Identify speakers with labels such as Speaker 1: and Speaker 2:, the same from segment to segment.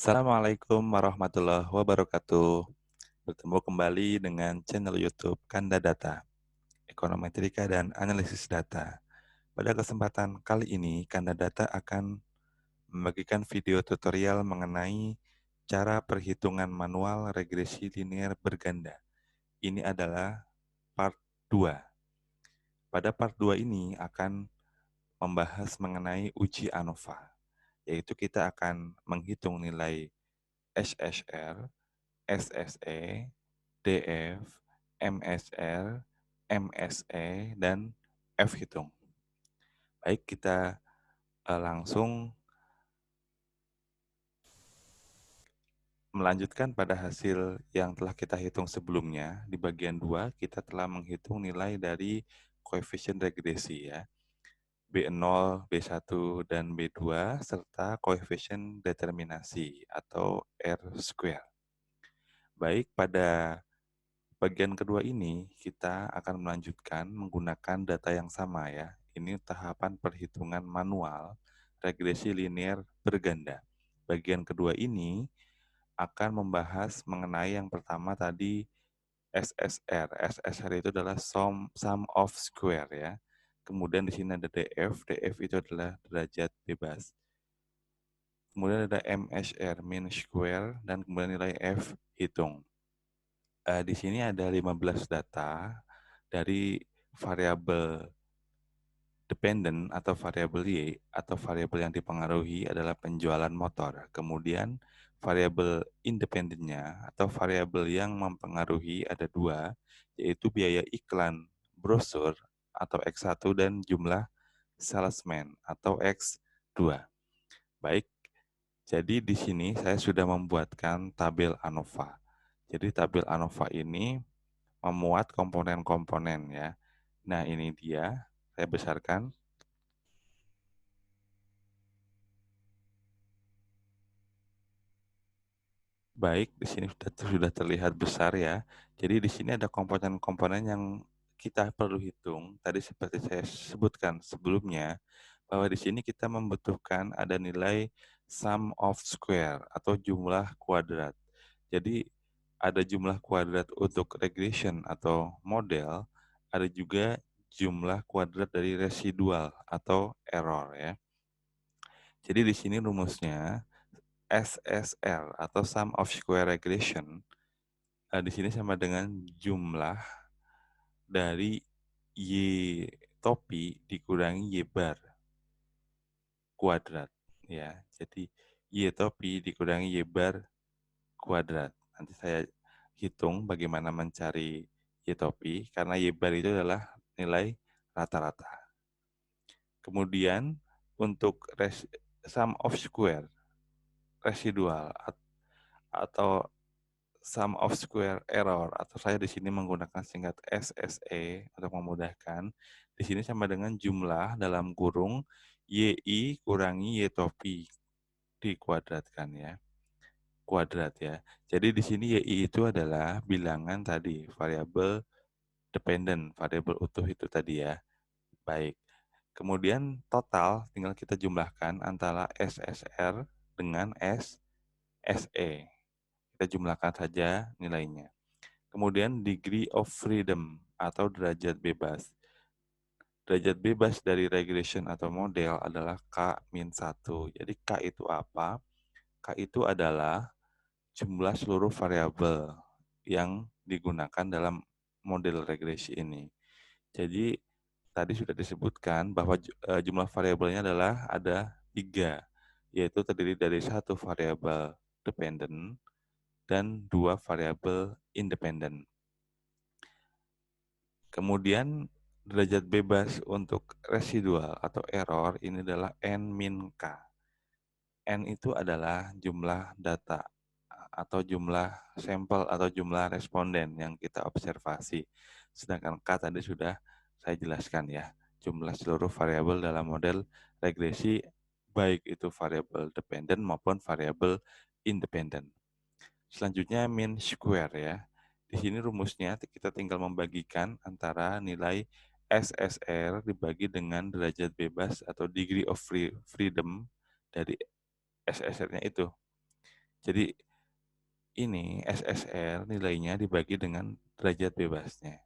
Speaker 1: Assalamualaikum warahmatullahi wabarakatuh. Bertemu kembali dengan channel YouTube Kanda Data, Ekonometrika dan Analisis Data. Pada kesempatan kali ini, Kanda Data akan membagikan video tutorial mengenai cara perhitungan manual regresi linear berganda. Ini adalah part 2. Pada part 2 ini akan membahas mengenai uji ANOVA, yaitu kita akan menghitung nilai SSR, SSE, DF, MSR, MSE, dan F hitung. Baik, kita langsung melanjutkan pada hasil yang telah kita hitung sebelumnya. Di bagian 2, kita telah menghitung nilai dari koefisien regresi ya. B0, B1, dan B2, serta koefisien determinasi atau R-square. Baik, pada bagian kedua ini, kita akan melanjutkan menggunakan data yang sama ya. Ini tahapan perhitungan manual regresi linear berganda. Bagian kedua ini akan membahas mengenai yang pertama tadi SSR. SSR itu adalah sum of square ya. Kemudian di sini ada DF. DF itu adalah derajat bebas. Kemudian ada MSR, mean square, dan kemudian nilai F hitung. Di sini ada 15 data dari variabel dependent atau variabel Y atau variabel yang dipengaruhi adalah penjualan motor. Kemudian variabel independennya atau variabel yang mempengaruhi ada 2, yaitu biaya iklan brosur atau X1 dan jumlah salesman atau X2. Baik, jadi di sini saya sudah membuatkan tabel ANOVA. Jadi tabel ANOVA ini memuat komponen-komponen ya. Nah, ini dia, saya besarkan. Baik, di sini sudah terlihat besar ya. Jadi di sini ada komponen-komponen yang kita perlu hitung. Tadi seperti saya sebutkan sebelumnya, bahwa di sini kita membutuhkan ada nilai sum of square atau jumlah kuadrat. Jadi ada jumlah kuadrat untuk regression atau model, ada juga jumlah kuadrat dari residual atau error ya. Jadi di sini rumusnya SSR atau sum of square regression di sini sama dengan jumlah dari Y topi dikurangi Y bar kuadrat ya. Jadi Y topi dikurangi Y bar kuadrat. Nanti saya hitung bagaimana mencari Y topi karena Y bar itu adalah nilai rata-rata. Kemudian untuk sum of square residual atau sum of square error atau saya di sini menggunakan singkat SSE untuk memudahkan. Di sini sama dengan jumlah dalam kurung YI kurangi Y topi dikuadratkan ya. Kuadrat ya. Jadi di sini YI itu adalah bilangan tadi, variabel dependent, variabel utuh itu tadi ya. Baik. Kemudian total tinggal kita jumlahkan antara SSR dengan SSE. Kita jumlahkan saja nilainya. Kemudian degree of freedom atau derajat bebas. Derajat bebas dari regression atau model adalah K-1. Jadi K itu apa? K itu adalah jumlah seluruh variabel yang digunakan dalam model regresi ini. Jadi tadi sudah disebutkan bahwa jumlah variabelnya adalah ada 3, yaitu terdiri dari 1 variabel dependent dan 2 variabel independent. Kemudian derajat bebas untuk residual atau error ini adalah N-K. N itu adalah jumlah data atau jumlah sampel atau jumlah responden yang kita observasi. Sedangkan K tadi sudah saya jelaskan ya, jumlah seluruh variabel dalam model regresi baik itu variabel dependent maupun variabel independent. Selanjutnya mean square ya. Di sini rumusnya kita tinggal membagikan antara nilai SSR dibagi dengan derajat bebas atau degree of freedom dari SSR-nya itu. Jadi ini SSR nilainya dibagi dengan derajat bebasnya.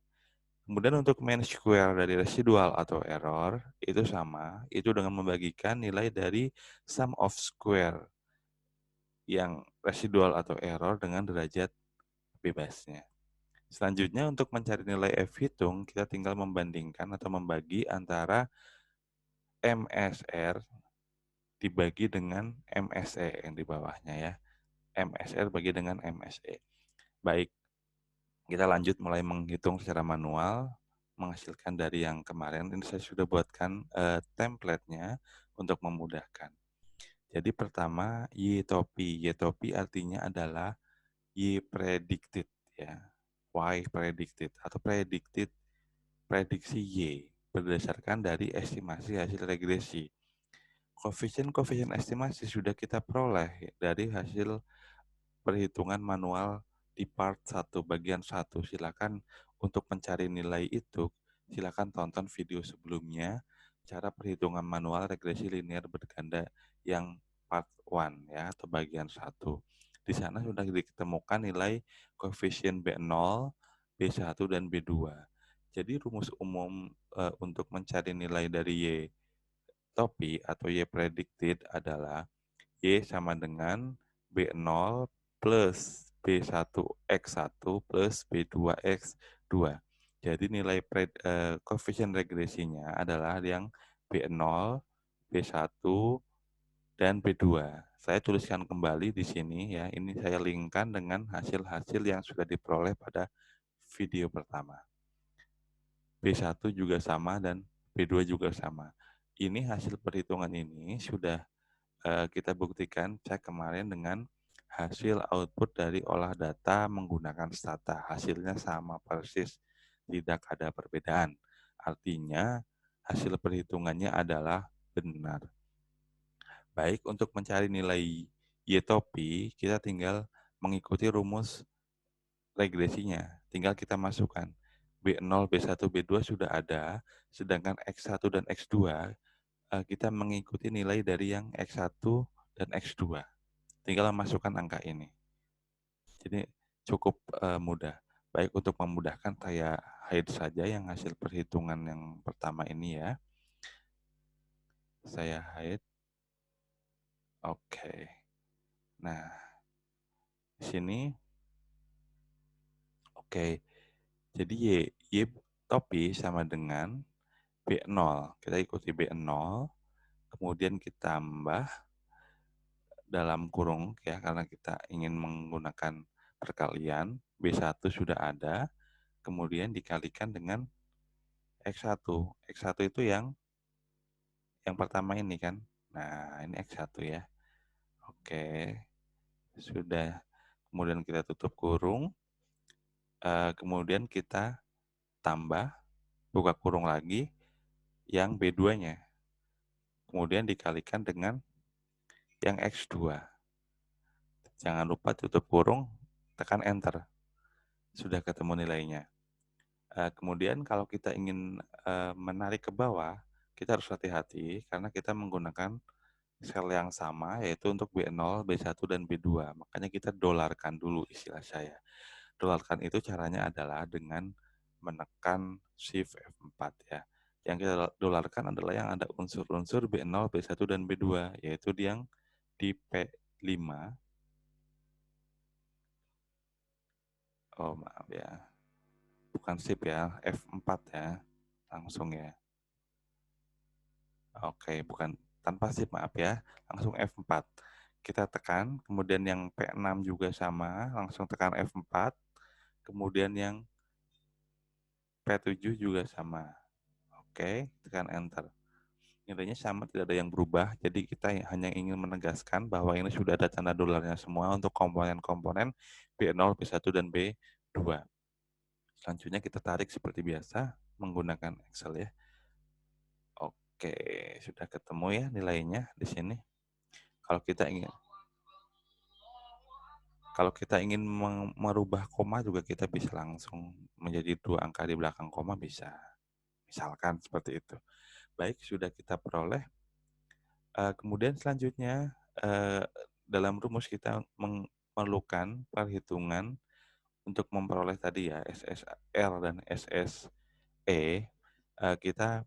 Speaker 1: Kemudian untuk mean square dari residual atau error itu sama, itu dengan membagikan nilai dari sum of square yang residual atau error dengan derajat bebasnya. Selanjutnya untuk mencari nilai F hitung, kita tinggal membandingkan atau membagi antara MSR dibagi dengan MSE yang di bawahnya ya. MSR bagi dengan MSE. Baik, kita lanjut mulai menghitung secara manual, menghasilkan dari yang kemarin. Ini saya sudah buatkan template-nya untuk memudahkan. Jadi pertama, Y-topi. Y-topi artinya adalah Y predicted ya. Y predicted atau prediksi Y berdasarkan dari estimasi hasil regresi. Koefisien estimasi sudah kita peroleh dari hasil perhitungan manual di part 1, bagian 1. Silakan untuk mencari nilai itu, silakan tonton video sebelumnya, cara perhitungan manual regresi linear berganda yang part 1 ya, atau bagian 1. Di sana sudah ditemukan nilai koefisien B0, B1, dan B2. Jadi rumus umum untuk mencari nilai dari Y topi atau Y predicted adalah Y sama dengan B0 plus B1X1 plus B2X2. Jadi nilai koefisien regresinya adalah yang B0, B1, dan B2. Saya tuliskan kembali di sini ya. Ini saya linkkan dengan hasil-hasil yang sudah diperoleh pada video pertama. B1 juga sama dan B2 juga sama. Ini hasil perhitungan ini sudah kita buktikan cek kemarin dengan hasil output dari olah data menggunakan stata. Hasilnya sama persis, tidak ada perbedaan. Artinya hasil perhitungannya adalah benar. Baik, untuk mencari nilai Y-topi, kita tinggal mengikuti rumus regresinya. Tinggal kita masukkan. B0, B1, B2 sudah ada, sedangkan X1 dan X2 kita mengikuti nilai dari yang X1 dan X2. Tinggal masukkan angka ini. Jadi cukup mudah. Baik, untuk memudahkan saya hide saja yang hasil perhitungan yang pertama ini ya. Saya hide. Oke. Nah, di sini oke. Jadi Y topi sama dengan B0. Kita ikuti B0, kemudian kita tambah dalam kurung ya, karena kita ingin menggunakan perkalian. B1 sudah ada, kemudian dikalikan dengan X1. X1 itu yang pertama ini kan. Nah, ini X1 ya. Oke, sudah. Kemudian kita tutup kurung. Kemudian kita tambah, buka kurung lagi, yang B2-nya. Kemudian dikalikan dengan yang X2. Jangan lupa tutup kurung, tekan Enter. Sudah ketemu nilainya. Kemudian kalau kita ingin menarik ke bawah, kita harus hati-hati karena kita menggunakan sel yang sama, yaitu untuk B0, B1, dan B2. Makanya kita dolarkan dulu istilah saya. Dolarkan itu caranya adalah dengan menekan Shift F4 ya. Yang kita dolarkan adalah yang ada unsur-unsur B0, B1, dan B2, yaitu yang di P5. Oh maaf ya, bukan Shift ya, F4 ya, langsung ya. Oke, bukan tanpa shift, maaf ya. Langsung F4. Kita tekan, kemudian yang P6 juga sama, langsung tekan F4. Kemudian yang P7 juga sama. Oke, tekan Enter. Nilainya sama, tidak ada yang berubah. Jadi kita hanya ingin menegaskan bahwa ini sudah ada tanda dolarnya semua untuk komponen-komponen B0, B1, dan B2. Selanjutnya kita tarik seperti biasa menggunakan Excel ya. Oke, sudah ketemu ya nilainya di sini. Kalau kita ingin merubah koma juga kita bisa langsung menjadi 2 angka di belakang koma bisa. Misalkan seperti itu. Baik, sudah kita peroleh. Kemudian selanjutnya dalam rumus kita memerlukan perhitungan untuk memperoleh tadi ya SSR dan SSE, kita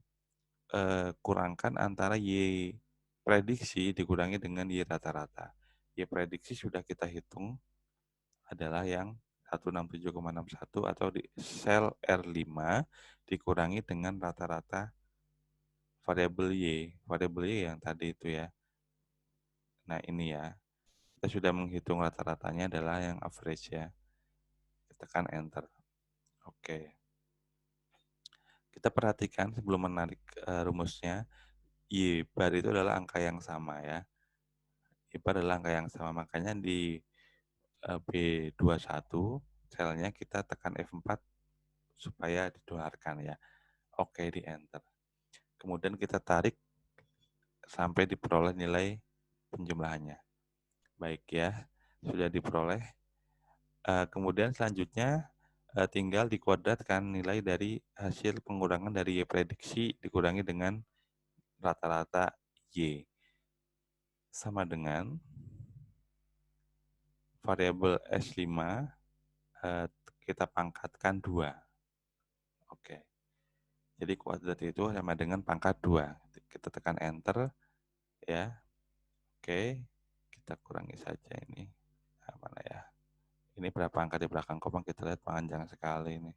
Speaker 1: kurangkan antara Y prediksi dikurangi dengan Y rata-rata. Y prediksi sudah kita hitung adalah yang 167,61 atau di sel R5 dikurangi dengan rata-rata variabel Y. Variabel Y yang tadi itu ya. Nah ini ya, kita sudah menghitung rata-ratanya adalah yang average ya. Kita tekan enter. Oke. Kita perhatikan sebelum menarik rumusnya, Y bar itu adalah angka yang sama ya. Y bar adalah angka yang sama, makanya di B21 selnya kita tekan F4 supaya didolarkan ya. Oke, di enter. Kemudian kita tarik sampai diperoleh nilai penjumlahannya. Baik ya, sudah diperoleh. Kemudian selanjutnya tinggal dikuadratkan nilai dari hasil pengurangan dari Y prediksi dikurangi dengan rata-rata Y. Sama dengan variabel S5 kita pangkatkan 2. Oke. Jadi kuadrat itu sama dengan pangkat 2. Kita tekan enter ya. Oke. Kita kurangi saja ini. Nah, mana ya? Ini berapa angka di belakang koma, kita lihat panjang sekali ini.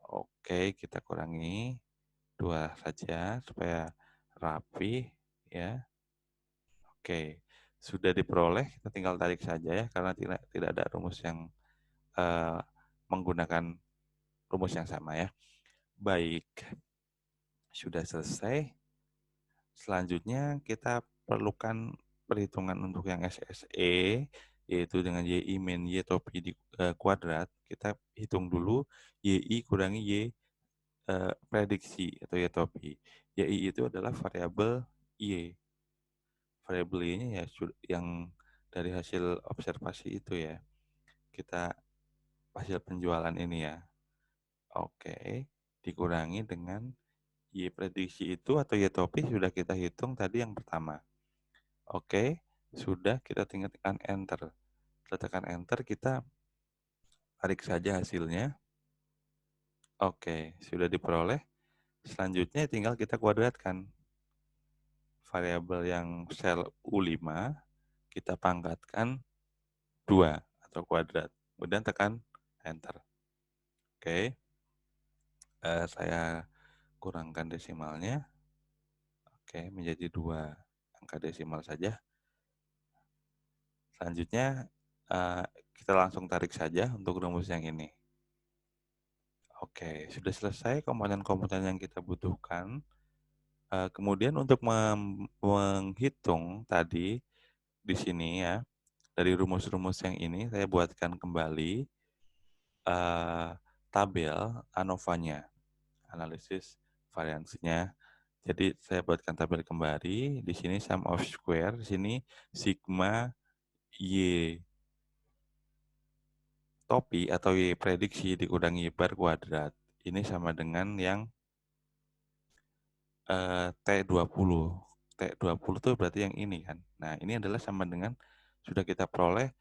Speaker 1: Oke, kita kurangi 2 saja supaya rapi ya. Oke. Sudah diperoleh, kita tinggal tarik saja ya karena tidak ada rumus yang menggunakan rumus yang sama ya. Baik, sudah selesai. Selanjutnya kita perlukan perhitungan untuk yang SSE, yaitu dengan YI min Y topi di kuadrat. Kita hitung dulu YI kurangi Y prediksi atau Y topi. YI itu adalah variabel Y. Variabel Y-nya ya yang dari hasil observasi itu ya. Kita hasil penjualan ini ya. Oke, dikurangi dengan Y prediksi itu atau Y topi sudah kita hitung tadi yang pertama. Oke, sudah kita tinggal tekan enter. Kita tekan enter, kita tarik saja hasilnya. Oke, sudah diperoleh. Selanjutnya tinggal kita kuadratkan. Variabel yang sel U5 kita pangkatkan 2 atau kuadrat. Kemudian tekan enter. Oke, saya kurangkan desimalnya. Oke, menjadi 2 angka desimal saja. Selanjutnya kita langsung tarik saja untuk rumus yang ini. Oke, sudah selesai komponen-komponen yang kita butuhkan. Kemudian untuk menghitung tadi di sini ya, dari rumus-rumus yang ini saya buatkan kembali tabel ANOVA-nya, analisis variansinya. Jadi saya buatkan tabel kembali, di sini sum of square, di sini sigma Y topi atau Y prediksi dikurangi Y bar kuadrat. Ini sama dengan yang T20. T20 itu berarti yang ini kan. Nah, ini adalah sama dengan sudah kita peroleh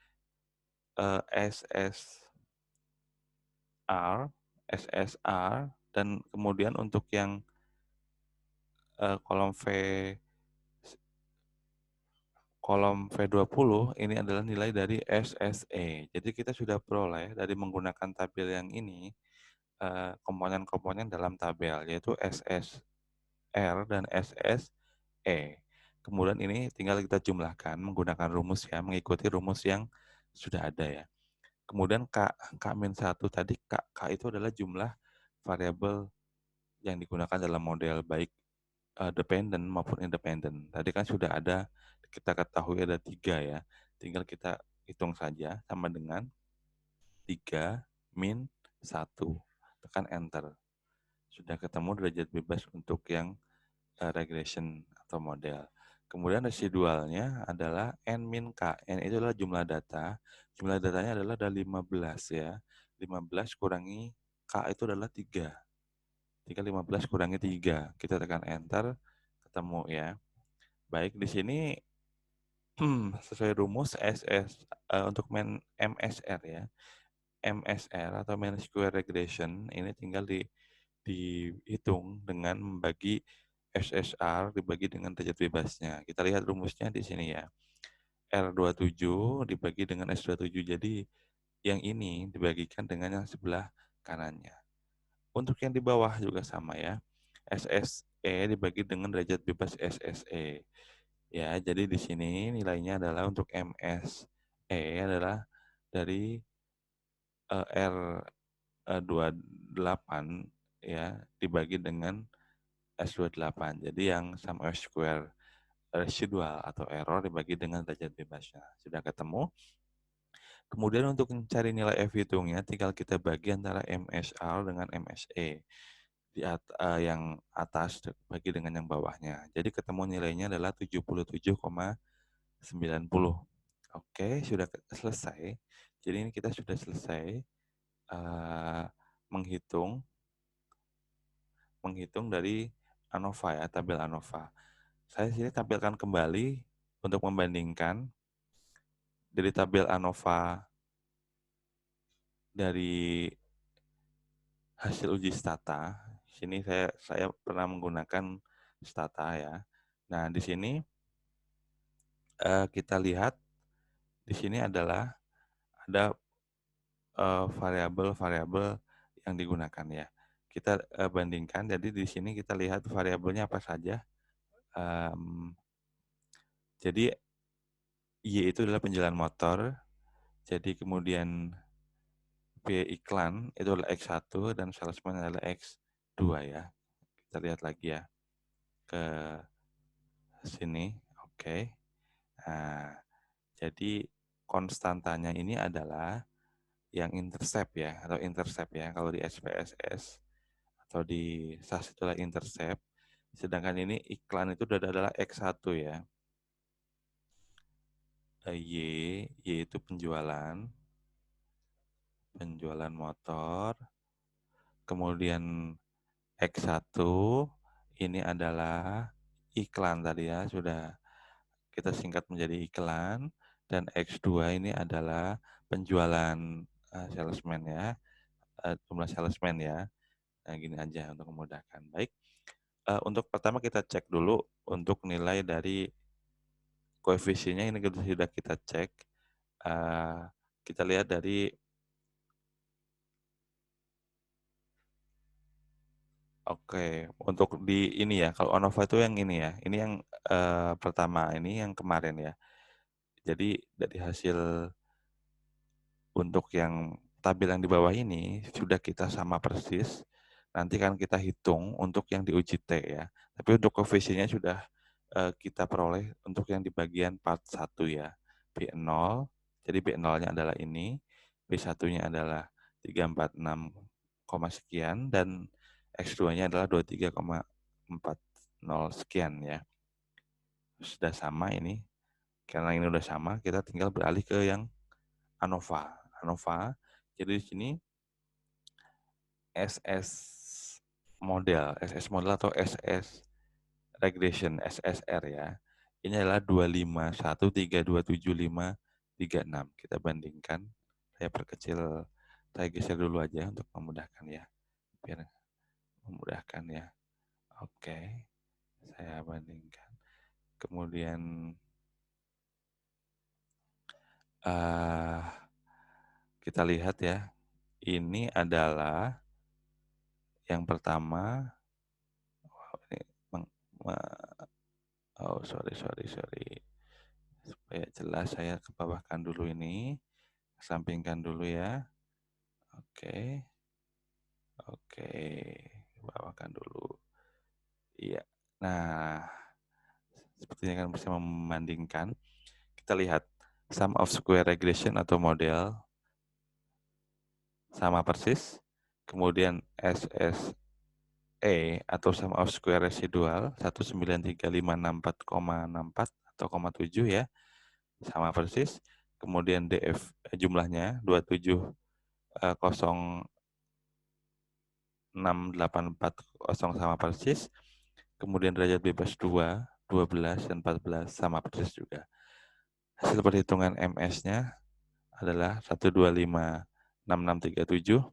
Speaker 1: SSR, dan kemudian untuk yang kolom V20 ini adalah nilai dari SSE. Jadi kita sudah peroleh dari menggunakan tabel yang ini komponen-komponen dalam tabel yaitu SSR dan SSE. Kemudian ini tinggal kita jumlahkan menggunakan rumus ya, mengikuti rumus yang sudah ada ya. Kemudian K-1 tadi, K itu adalah jumlah variabel yang digunakan dalam model baik dependent maupun independent. Tadi kan sudah ada, kita ketahui ada 3 ya. Tinggal kita hitung saja sama dengan 3 min 1. Tekan enter. Sudah ketemu derajat bebas untuk yang regression atau model. Kemudian residualnya adalah N min K. N itu adalah jumlah data. Jumlah datanya adalah ada 15 ya. 15 kurangi K itu adalah 3. 15 kurangi 3. Kita tekan enter, ketemu ya. Baik, di sini sesuai rumus untuk MSR ya. MSR atau mean square regression ini tinggal dihitung dengan membagi SSR dibagi dengan derajat bebasnya. Kita lihat rumusnya di sini ya. R27 dibagi dengan S27. Jadi yang ini dibagikan dengan yang sebelah kanannya. Untuk yang di bawah juga sama ya. SSE dibagi dengan derajat bebas SSE. Ya, jadi di sini nilainya adalah untuk MSE adalah dari R28 ya dibagi dengan S28. Jadi yang sum of square residual atau error dibagi dengan derajat bebasnya. Sudah ketemu? Kemudian untuk mencari nilai F hitungnya tinggal kita bagi antara MSR dengan MSE. Yang atas bagi dengan yang bawahnya. Jadi ketemu nilainya adalah 77,90. Oke, sudah selesai. Jadi ini kita sudah selesai menghitung dari ANOVA ya, tabel ANOVA. Saya sini tampilkan kembali untuk membandingkan dari tabel ANOVA dari hasil uji stata. Sini saya pernah menggunakan stata ya. Nah, di sini kita lihat di sini adalah ada variabel-variabel yang digunakan ya. Kita bandingkan, jadi di sini kita lihat variabelnya apa saja. Jadi Y itu adalah penjualan motor, jadi kemudian biaya iklan itu adalah X1 dan salesman adalah X2 ya. Kita lihat lagi ya ke sini. Oke. Nah, jadi konstantanya ini adalah yang intercept ya, atau intercept ya. Kalau di SPSS atau di SAS itu adalah intercept. Sedangkan ini iklan itu adalah X1 ya. Y itu penjualan motor. Kemudian X1 ini adalah iklan tadi ya, sudah kita singkat menjadi iklan. Dan X2 ini adalah penjualan salesman ya, jumlah salesman ya. Nah, gini aja untuk memudahkan. Baik, untuk pertama kita cek dulu untuk nilai dari koefisiennya ini sudah kita cek. Kita lihat dari Oke, untuk di ini ya, kalau ANOVA itu yang ini ya, ini yang pertama, ini yang kemarin ya. Jadi dari hasil untuk yang tabel yang di bawah ini sudah kita sama persis. Nanti kan kita hitung untuk yang di uji T ya. Tapi untuk koefisiennya sudah kita peroleh untuk yang di bagian part 1 ya. B0, jadi B0-nya adalah ini, B1-nya adalah 346, sekian, dan X2-nya adalah 23,40 sekian ya. Sudah sama ini. Karena ini sudah sama, kita tinggal beralih ke yang ANOVA. Jadi di sini SS model atau SS regression, SSR ya. Ini adalah 251327536. Kita bandingkan. Saya perkecil, saya geser dulu aja untuk memudahkan ya. Biar memudahkan ya. Oke. Saya bandingkan. Kemudian kita lihat ya. Ini adalah yang pertama. Oh, sorry. Supaya jelas saya kebawahkan dulu ini. Sampingkan dulu ya. Oke. Bawahkan dulu. Iya. Nah, sepertinya kan bisa membandingkan. Kita lihat sum of square regression atau model sama persis. Kemudian SSE atau sum of square residual 193.564,64 atau 0,7 ya. Sama persis. Kemudian DF jumlahnya 27,0684 sama persis. Kemudian derajat bebas 2, 12, dan 14 sama persis juga. Hasil perhitungan MS-nya adalah 1256637,7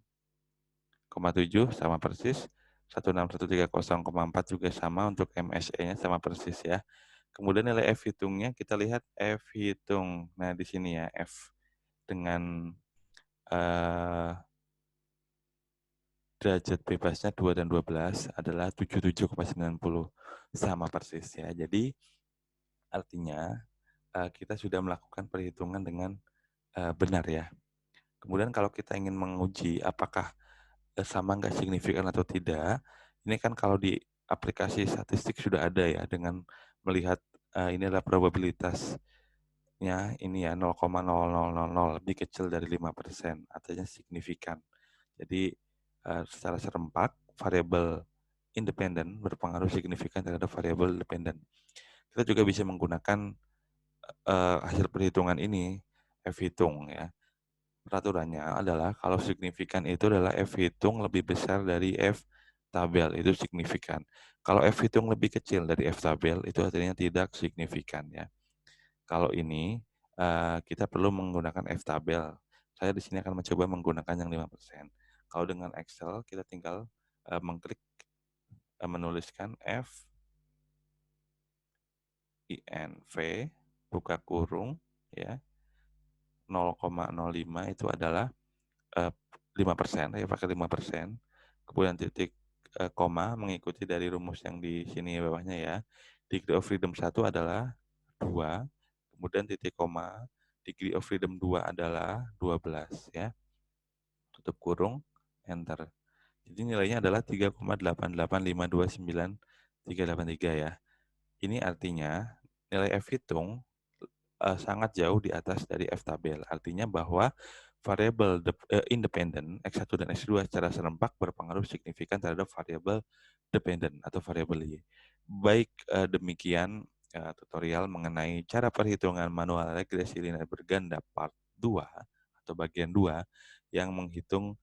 Speaker 1: sama persis, 16130,4 juga sama untuk MSE-nya sama persis ya. Kemudian nilai F hitungnya kita lihat F hitung. Nah, di sini ya F dengan eh, derajat bebasnya 2 dan 12 adalah 77,90 sama persis ya. Jadi artinya kita sudah melakukan perhitungan dengan benar ya. Kemudian kalau kita ingin menguji apakah sama nggak signifikan atau tidak, ini kan kalau di aplikasi statistik sudah ada ya dengan melihat ini adalah probabilitasnya ini ya 0,0000 lebih kecil dari 5%, artinya signifikan. Jadi secara serempak variabel independen berpengaruh signifikan terhadap variabel dependen. Kita juga bisa menggunakan hasil perhitungan ini F hitung ya. Peraturannya adalah kalau signifikan itu adalah F hitung lebih besar dari F tabel, itu signifikan. Kalau F hitung lebih kecil dari F tabel, itu artinya tidak signifikan ya. Kalau ini kita perlu menggunakan F tabel. Saya di sini akan mencoba menggunakan yang 5%. Kalau dengan Excel kita tinggal mengklik menuliskan F INV buka kurung ya 0,05 itu adalah 5%, ya pakai 5%. Kemudian titik koma mengikuti dari rumus yang di sini bawahnya ya. Degree of freedom 1 adalah 2, kemudian titik koma, degree of freedom 2 adalah 12 ya. Tutup kurung, enter. Jadi nilainya adalah 3,88529,383 ya. Ini artinya nilai F hitung sangat jauh di atas dari F tabel. Artinya bahwa variabel independen X1 dan X2 secara serempak berpengaruh signifikan terhadap variabel dependen atau variabel Y. Baik demikian tutorial mengenai cara perhitungan manual regresi linear berganda part 2 atau bagian 2 yang menghitung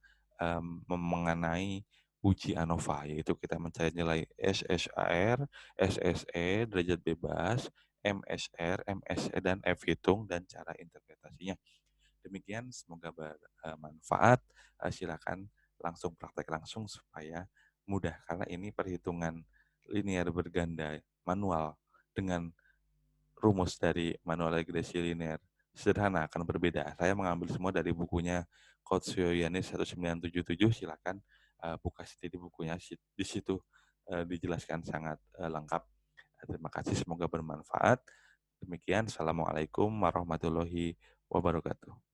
Speaker 1: mengenai uji ANOVA, yaitu kita mencari nilai SSAR, SSE, derajat bebas, MSR, MSE, dan F hitung dan cara interpretasinya. Demikian, semoga bermanfaat. Silakan langsung praktek langsung supaya mudah, karena ini perhitungan linear berganda manual dengan rumus dari manual regresi linear sederhana akan berbeda. Saya mengambil semua dari bukunya Coach Yoyanis 1977. Silakan buka studi bukunya, di situ dijelaskan sangat lengkap. Terima kasih, semoga bermanfaat. Demikian, Assalamualaikum warahmatullahi wabarakatuh.